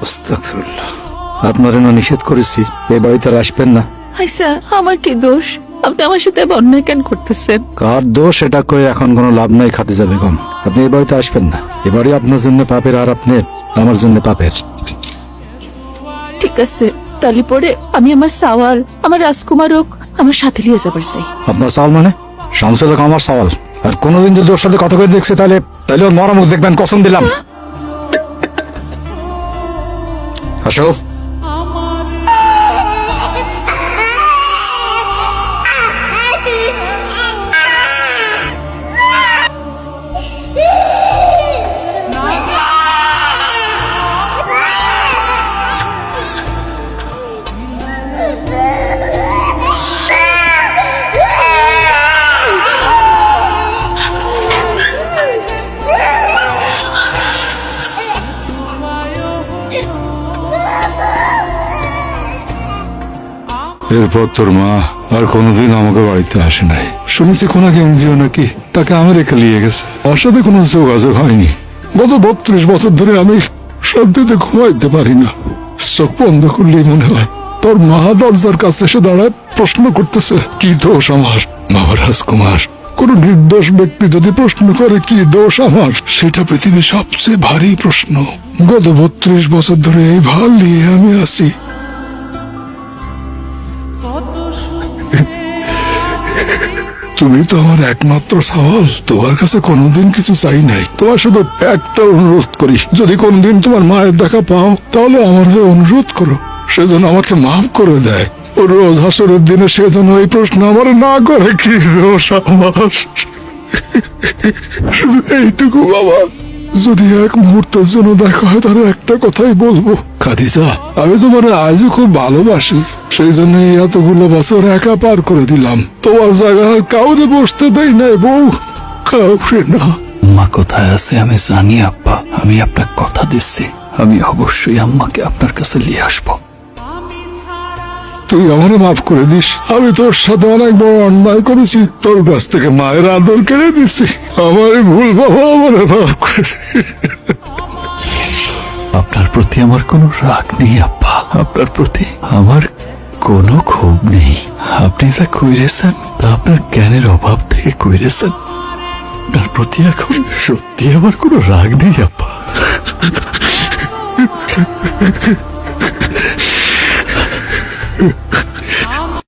আস্তাগফিরুল্লাহ। আপনারে না নিষেধ করেছি এই বাড়িতে আর আসবেন না। আচ্ছা, আমার কি দোষ? আপনি আমার সাথে অন্যায় কেন করতেছেন? কার দোষ এটা কয়ে এখন কোনো লাভ নাই খাদিজা বেগম। আপনি এই বাড়িতে আসবেন না। এ বাড়ি আপনার জন্য পাপের আর আপনি আমার জন্য পাপের। ঠিক আছে, তালি পরে আমি আমার সাওয়াল, আমার রাজকুমারক আমার সাথে নিয়ে যাবার চাই। আপনার সওয়াল মানে? শামসুল হক আমার সওয়াল। আর কোনোদিন যদি ওর সাথে কথা কয়ে দেখছে তাহলে ওর মরামুখ দেখবেন, কসম দিলাম। আসো। এরপর তোর মা আর কোনোদিন আমাকে বাড়িতে আসে নাই। শুনেছি কোন এনজিও নাকি তাকে আমেরিকা নিয়ে গেছে। ওর সাথে কোনো যোগাযোগ হয়নি। গত 32 বছর ধরে আমি শান্তিতে ঘুমাইতে পারি না। চোখ বন্ধ করলেই মনে হয় তোর মা দরজার কাছে এসে দাঁড়ায় প্রশ্ন করতেছে, কি দোষ আমার? বাবা রাজকুমার, কোন নির্দোষ ব্যক্তি যদি প্রশ্ন করে কি দোষ আমার, সেটা পৃথিবীর সবচেয়ে ভারী প্রশ্ন। গত 32 বছর ধরে এই ভার নিয়ে আমি আছি। তুমি তো আমার একমাত্র সওয়াল। তোমার কাছে কোনোদিন কিছু চাই নাই। তোমার শুধু একটা অনুরোধ করি, যদি কোনদিন তোমার মায়ের দেখা পাও তাহলে আমার হয়ে অনুরোধ করো, সে যেন আমাকে মাফ করে দেয়। ও রোজ হাসরের দিনে সে যেন এই প্রশ্ন আমার না করে, কি দোষ আমার? শুধু এইটুকু বাবা, যদি এক মুহূর্তের জন্য দেখা হয় তাহলে একটা কথাই বলবো, খাদিজা আমি তোমার আজও খুব ভালোবাসি। সেই জন্য এতগুলো বছর একা পার করে দিলাম। তোমার জায়গায় কাউরে বসতে দেই নাই বউ, কাউরে না। আম্মা কোথায় আছে আমি জানি আব্বা। আমি আপনার কথা দিচ্ছি, আমি অবশ্যই আম্মাকে আপনার কাছে নিয়ে আসবো। তুই আমারে মাফ করে দিস। আমি তোর সাথে অনেক বড় অন্যায় করেছি, তোর কাছ থেকে মায়ের আদর কেড়ে দিছি। আমার ভুল বাবা, আমারে মাফ করে দিস। আপনার প্রতি আমার কোনো রাগ নেই আব্বা, আপনার প্রতি আমার কোনো ক্ষোভ নেই। আপনি যা কইরেছেন তা আপনার জ্ঞানের অভাব থেকে কইরেছেন। আপনার প্রতি এখন সত্যি আমার কোনো রাগ নেই আব্বা।